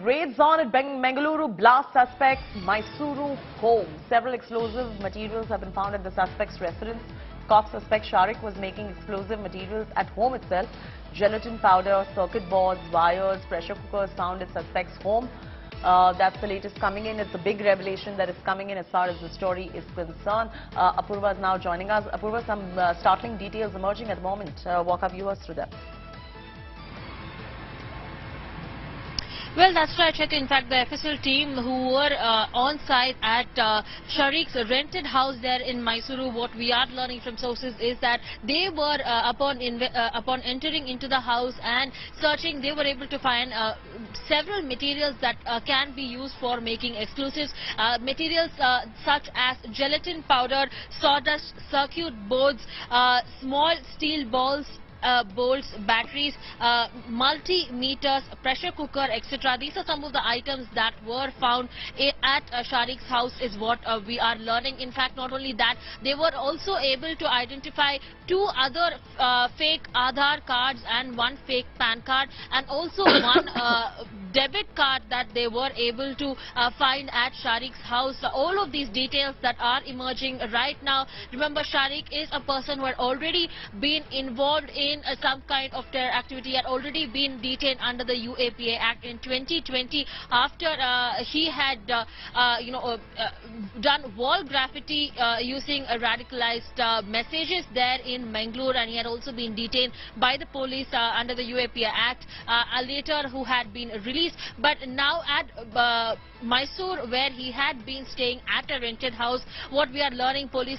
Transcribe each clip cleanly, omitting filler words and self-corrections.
raids on at Mangaluru blast suspects Mysuru home. Several explosive materials have been found at the suspect's residence. Caught suspect Sharik was making explosive materials at home itself. Gelatin powder, circuit boards, wires, pressure cookers found at suspect's home. That's the latest coming in. It's a big revelation that is coming in as far as the story is concerned. Apurva is now joining us. Apurva, some startling details emerging at the moment. Walk our viewers through them. Well, that's right, Check. In fact, the FSL team who were on site at Sharik's rented house there in Mysuru, what we are learning from sources is that they were, upon entering into the house and searching, they were able to find several materials that can be used for making explosives. Materials such as gelatin powder, sawdust, circuit boards, small steel balls, bolts, batteries, multimeters, pressure cooker, etc. These are some of the items that were found at Sharik's house is what we are learning. In fact, not only that, they were also able to identify two other fake Aadhaar cards and one fake PAN card, and also one debit card that they were able to find at Sharik's house. All of these details that are emerging right now. Remember, Sharik is a person who had already been involved in some kind of terror activity, had already been detained under the UAPA Act in 2020 after he had done wall graffiti using radicalized messages there in Mangaluru, and he had also been detained by the police under the UAPA Act, later who had been released. But now at Mysuru, where he had been staying at a rented house, what we are learning, police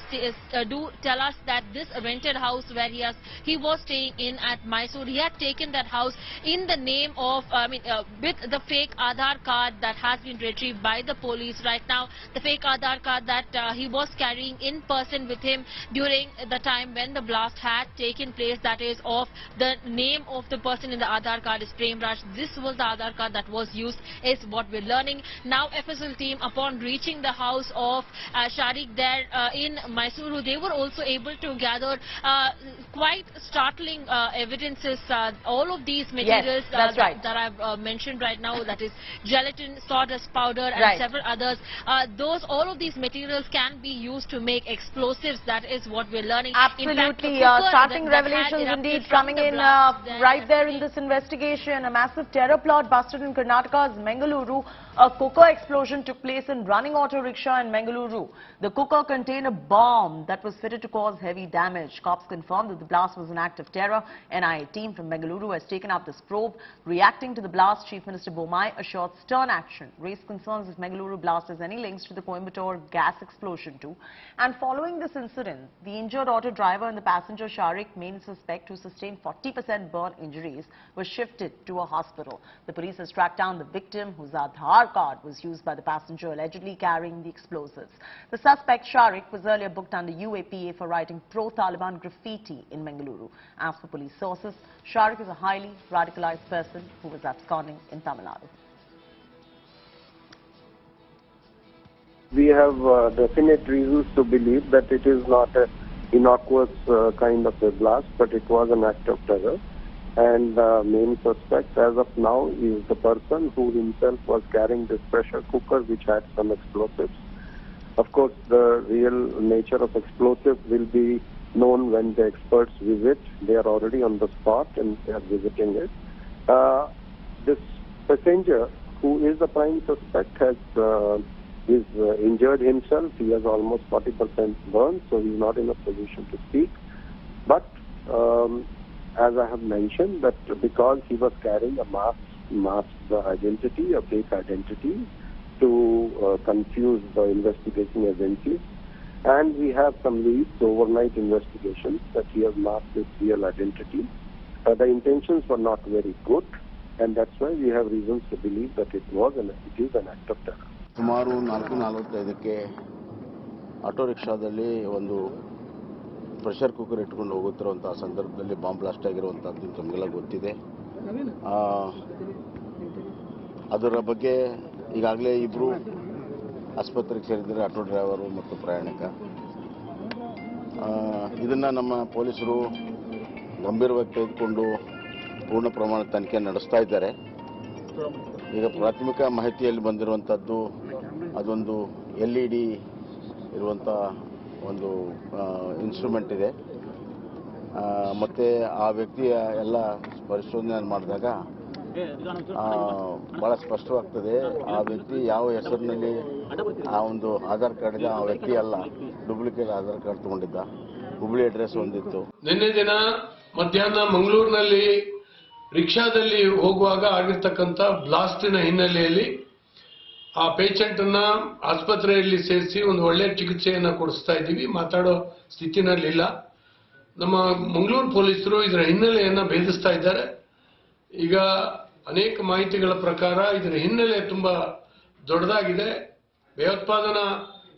do tell us that this rented house where he was staying in at Mysuru, he had taken that house in the name of, with the fake Aadhaar card that has been retrieved by the police right now. The fake Aadhaar card that he was carrying in person with him during the time when the blast had taken place, that is of the name of the person in the Aadhaar card is Prem Raj. This was the Aadhaar card that was used, is what we're learning. Now FSL team, upon reaching the house of Sharik there in Mysuru, they were also able to gather quite startling evidences. All of these materials yes, that I've mentioned right now, that is gelatin, sawdust powder, and several others, all of these materials can be used to make explosives. That is what we're learning. Absolutely. Starting revelations indeed coming in right there in this investigation. A massive terror plot busted in Karnataka's Mangaluru. A cooker explosion took place in running auto rickshaw in Mangaluru. The cooker contained a bomb that was fitted to cause heavy damage. Cops confirmed that the blast was an act of terror. NIA team from Mangaluru has taken up this probe. Reacting to the blast, Chief Minister Bomai assured stern action, raised concerns if Mangaluru blast has any links to the Coimbatore gas explosion too. And following this incident, the injured auto driver and the passenger Sharik, main suspect who sustained 40% burn injuries, was shifted to a hospital. The police has tracked down the victim, whose Aadhaar card was used by the passenger allegedly carrying the explosives. The suspect Sharik was earlier booked under UAPA for writing pro-Taliban graffiti in Mangaluru. As for police sources, Sharik is a highly radicalized person who was absconding in Tamil Nadu. We have definite reasons to believe that it is not an innocuous kind of a blast, but it was an act of terror. And the main suspect as of now is the person who himself was carrying this pressure cooker which had some explosives. Of course, the real nature of explosives will be known when the experts visit. They are already on the spot and they are visiting it. This passenger, who is the prime suspect, is injured himself. He has almost 40% burn, so he is not in a position to speak. But as I have mentioned, that because he was carrying a masked identity, a fake identity, to confuse the investigating agencies, and we have some leads, overnight investigations, that he has masked his real identity. The intentions were not very good, and that's why we have reasons to believe that it is an act of terror. ಸುಮಾರು 4:45ಕ್ಕೆ auto ರಿಕ್ಷಾದಲ್ಲಿ ಒಂದು pressure cooker ಇಟ್ಕೊಂಡು ಹೋಗುತ್ತಿರುವಂಥ ಸಂದರ್ಭದಲ್ಲಿ bomb blast ಆಗಿರುವಂಥದ್ದು ನಮಗೆಲ್ಲ ಗೊತ್ತಿದೆ. ಅದರ ಬಗ್ಗೆ ಈಗಾಗಲೇ ಇಬ್ಬರು ಆಸ್ಪತ್ರೆಗೆ ಸೇರಿದ್ದಾರೆ, ಆಟೋ ಡ್ರೈವರು ಮತ್ತು ಪ್ರಯಾಣಿಕ. ಇದನ್ನು ನಮ್ಮ ಪೊಲೀಸರು ಗಂಭೀರವಾಗಿ ತೆಗೆದುಕೊಂಡು ಪೂರ್ಣ ಪ್ರಮಾಣದ ತನಿಖೆ ನಡೆಸ್ತಾ ಇದ್ದಾರೆ. ಈಗ ಪ್ರಾಥಮಿಕ ಮಾಹಿತಿಯಲ್ಲಿ ಬಂದಿರುವಂಥದ್ದು ಅದೊಂದು LED ಇರುವಂಥ ಒಂದು ಇನ್ಸ್ಟ್ರೂಮೆಂಟ್ ಇದೆ. ಮತ್ತು ಆ ವ್ಯಕ್ತಿಯ ಎಲ್ಲ ಪರಿಶೋಧನೆ ಮಾಡಿದಾಗ ಭಾಳ ಸ್ಪಷ್ಟವಾಗ್ತದೆ ಆ ವ್ಯಕ್ತಿ ಯಾವ ಹೆಸರಿನಲ್ಲಿ ಆ ಒಂದು ಆಧಾರ್ ಕಾರ್ಡ್ ಇದೆ ಆ ವ್ಯಕ್ತಿ ಅಲ್ಲ, ಡೂಪ್ಲಿಕೇಟ್ ಆಧಾರ್ ಕಾರ್ಡ್ ತಗೊಂಡಿದ್ದ, ಹುಬ್ಳಿ ಅಡ್ರೆಸ್ ಹೊಂದಿತ್ತು. ನಿನ್ನೆ ದಿನ ಮಧ್ಯಾಹ್ನ ಮಂಗಳೂರಿನಲ್ಲಿ ರಿಕ್ಷಾದಲ್ಲಿ ಹೋಗುವಾಗ ಆಗಿರ್ತಕ್ಕಂಥ ಬ್ಲಾಸ್ಟಿನ ಹಿನ್ನೆಲೆಯಲ್ಲಿ ಆ ಪೇಷಂಟ್ ಅನ್ನ ಆಸ್ಪತ್ರೆಯಲ್ಲಿ ಸೇರಿಸಿ ಒಂದು ಒಳ್ಳೆಯ ಚಿಕಿತ್ಸೆಯನ್ನು ಕೊಡಿಸ್ತಾ ಇದ್ದೀವಿ. ಮಾತಾಡೋ ಸ್ಥಿತಿನಲ್ಲಿಲ್ಲ. ನಮ್ಮ ಮಂಗಳೂರು ಪೊಲೀಸರು ಇದರ ಹಿನ್ನೆಲೆಯನ್ನು ಭೇದಿಸ್ತಾ ಇದ್ದಾರೆ. ಈಗ ಅನೇಕ ಮಾಹಿತಿಗಳ ಪ್ರಕಾರ ಇದರ ಹಿನ್ನೆಲೆ ತುಂಬಾ ದೊಡ್ಡದಾಗಿದೆ. ಭಯೋತ್ಪಾದನಾ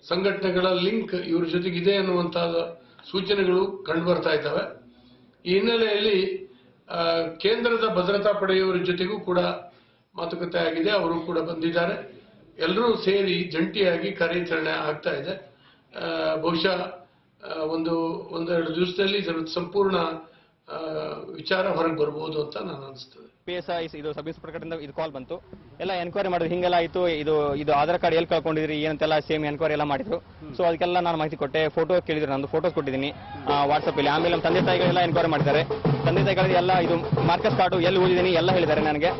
ಸಂಘಟನೆಗಳ ಲಿಂಕ್ ಇವ್ರ ಜೊತೆಗಿದೆ ಅನ್ನುವಂತಹ ಸೂಚನೆಗಳು ಕಂಡು ಬರ್ತಾ ಇದ್ದಾವೆ. ಈ ಹಿನ್ನೆಲೆಯಲ್ಲಿ ಕೇಂದ್ರದ ಭದ್ರತಾ ಪಡೆಯವರ ಜೊತೆಗೂ ಕೂಡ ಮಾತುಕತೆ ಆಗಿದೆ. ಅವರು ಕೂಡ ಬಂದಿದ್ದಾರೆ. ಎಲ್ಲರೂ ಸೇರಿ ಜಂಟಿಯಾಗಿ ಕಾರ್ಯಾಚರಣೆ ಆಗ್ತಾ ಇದೆ. ಬಹುಶಃ ಒಂದೆರಡು ದಿವಸದಲ್ಲಿ ಇದರ ಸಂಪೂರ್ಣ ವಿಚಾರ ಹೊರಗೆ ಬರಬಹುದು ಅಂತ ನಾನು ಅನಿಸ್ತದೆ. PSI ಇದು ಸಬ್ ಇನ್ಸ್ಪೆಕ್ಟರ್ ಇಂದ ಇದು ಕಾಲ್ ಬಂತು. ಎಲ್ಲ ಎನ್ಕ್ವೈರಿ ಮಾಡಿದ್ರು, ಹಿಂಗೆಲ್ಲ ಆಯಿತು, ಇದು ಆಧಾರ್ ಕಾರ್ಡ್ ಎಲ್ಲಿ ಕಳ್ಕೊಂಡಿದ್ರಿ ಏನಂತೆಲ್ಲ ಸೇಮ್ ಎನ್ಕ್ವೈರಿ ಎಲ್ಲ ಮಾಡಿದ್ರು. ಸೊ ಅದಕ್ಕೆಲ್ಲ ನಾನು ಮಾಹಿತಿ ಕೊಟ್ಟೆ. ಫೋಟೋ ಕೇಳಿದ್ರು, ನಂದು ಫೋಟೋಸ್ ಕೊಟ್ಟಿದ್ದೀನಿ ವಾಟ್ಸಪ್ಪಲ್ಲಿ. ಆಮೇಲೆ ನಮ್ಮ ತಂದೆ ತಾಯಿಗಳೆಲ್ಲ ಎನ್ಕ್ವೈರಿ ಮಾಡಿದ್ದಾರೆ. ತಂದೆ ತಾಯಿಗಳಿಗೆ ಎಲ್ಲ ಇದು ಮಾರ್ಕಸ್ ಕಾರ್ಡು ಎಲ್ಲಿ ಓದಿದ್ದೀನಿ ಎಲ್ಲ ಹೇಳಿದ್ದಾರೆ ನನಗೆ.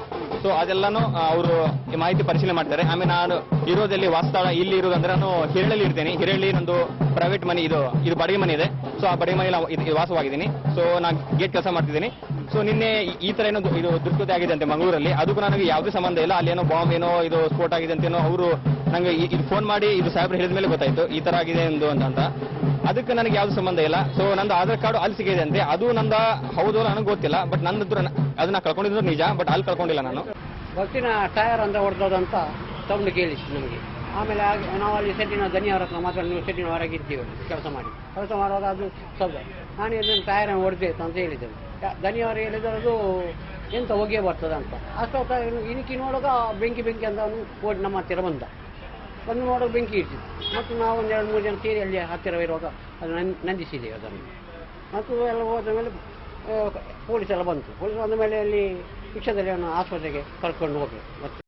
ಸೊ ಅದೆಲ್ಲಾನು ಅವರು ಮಾಹಿತಿ ಪರಿಶೀಲನೆ ಮಾಡಿದ್ದಾರೆ. ಆಮೇಲೆ ನಾನು ಇರೋದಲ್ಲಿ ವಾಸ್ತಳ ಇಲ್ಲಿ ಇರೋದಂದ್ರೆ ನಾನು ಹಿರಳ್ಳಿ ಇರ್ತೇನೆ. ಹಿರಳ್ಳಿ ನಂದು ಪ್ರೈವೇಟ್ ಮನೆ, ಇದು ಬಾಡಿಗೆ ಮನೆ ಇದೆ. ಸೊ ಆ ಬಾಡಿಗೆ ಮನೆಯಲ್ಲಿ ವಾಸವಾಗಿದ್ದೀನಿ. ಸೊ ನಾನು ಗೇಟ್ ಕೆಲಸ ಮಾಡ್ತಿದ್ದೀನಿ. ಸೊ ನಿನ್ನೆ ಈ ತರ ಏನೋ ಇದು ದುರ್ಗತಿ ಆಗಿದೆ ಅಂತೆ ಮಂಗಳೂರಲ್ಲಿ. ಅದಕ್ಕೂ ನನಗೆ ಯಾವುದೇ ಸಂಬಂಧ ಇಲ್ಲ. ಅಲ್ಲೇನೋ ಬಾಂಬ್ ಏನೋ ಇದು ಸ್ಫೋಟ ಆಗಿದೆ ಅಂತೇನೋ ಅವರು ನಂಗೆ ಇದು ಫೋನ್ ಮಾಡಿ ಇದು ಸಾಹೇಬ್ರು ಹೇಳಿದ ಮೇಲೆ ಗೊತ್ತಾಯ್ತು ಈ ತರ ಆಗಿದೆ ಅಂತ. ಅದಕ್ಕೆ ನನಗೆ ಯಾವ್ದು ಸಂಬಂಧ ಇಲ್ಲ. ಸೊ ನಂದು ಆಧಾರ್ ಕಾರ್ಡು ಅಲ್ಲಿ ಸಿಗಿದೆ ಅಂತೆ. ಅದು ನಂದ ಹೌದು ನನಗೆ ಗೊತ್ತಿಲ್ಲ. ಬಟ್ ನಂದು ಅದನ್ನ ಕಳ್ಕೊಂಡಿದ್ರು ನಿಜ, ಬಟ್ ಅಲ್ಲಿ ಕಳ್ಕೊಂಡಿಲ್ಲ ನಾನು. ಬಸ್ಸಿನ ಟೈರ್ ಅಂತ ಹೊಡೆದದಂತ ಸೌಂಡ್ ಕೇಳಿತ್ತು ನಮಗೆ. ಆಮೇಲೆ ನಾವು ಅಲ್ಲಿ ಸೆಟ್ಟಿನ ದನಿಯವರ ಹತ್ರ ಮಾತಾಡಿ ನೀವು ಸೆಟ್ಟಿನ ಹೊರಗಿದ್ದೀವಿ ಕೆಲಸ ಮಾಡುವಾಗ ಅದು ಶಬ್ದ. ನಾನು ಇದನ್ನು ಟೈರ್ ಹೊಡೆದಿತ್ತು ಅಂತ ಹೇಳಿದ್ದೇನೆ. ದನಿಯವರು ಹೇಳಿದರೆ ಅದು ಎಂತ ಹೊಗೆ ಬರ್ತದೆ ಅಂತ. ಅಷ್ಟೊತ್ತ ಇಣಕಿ ನೋಡುವಾಗ ಬೆಂಕಿ ಅಂತ ಅವನು ಓಡಿ ನಮ್ಮ ಹತ್ತಿರ ಬಂದು ನೋಡುವಾಗ ಬೆಂಕಿ ಇಟ್ಟಿದ್ದು. ಮತ್ತು ನಾವು ಒಂದು 2-3 ಜನ ಸೇರಿ ಅಲ್ಲಿ ಹತ್ತಿರವಿರುವಾಗ ಅದು ನಂದಿಸಿದ್ದೇವೆ ಅದನ್ನು. ಮತ್ತು ಎಲ್ಲ ಹೋದ ಮೇಲೆ ಪೊಲೀಸ್ ಎಲ್ಲ ಬಂತು. ಪೊಲೀಸ್ ಬಂದ ಮೇಲೆ ಅಲ್ಲಿ ರಿಕ್ಷಾದಲ್ಲಿ ಅವನು ಆಸ್ಪತ್ರೆಗೆ ಕರ್ಕೊಂಡು ಹೋಗಿ ಮತ್ತೆ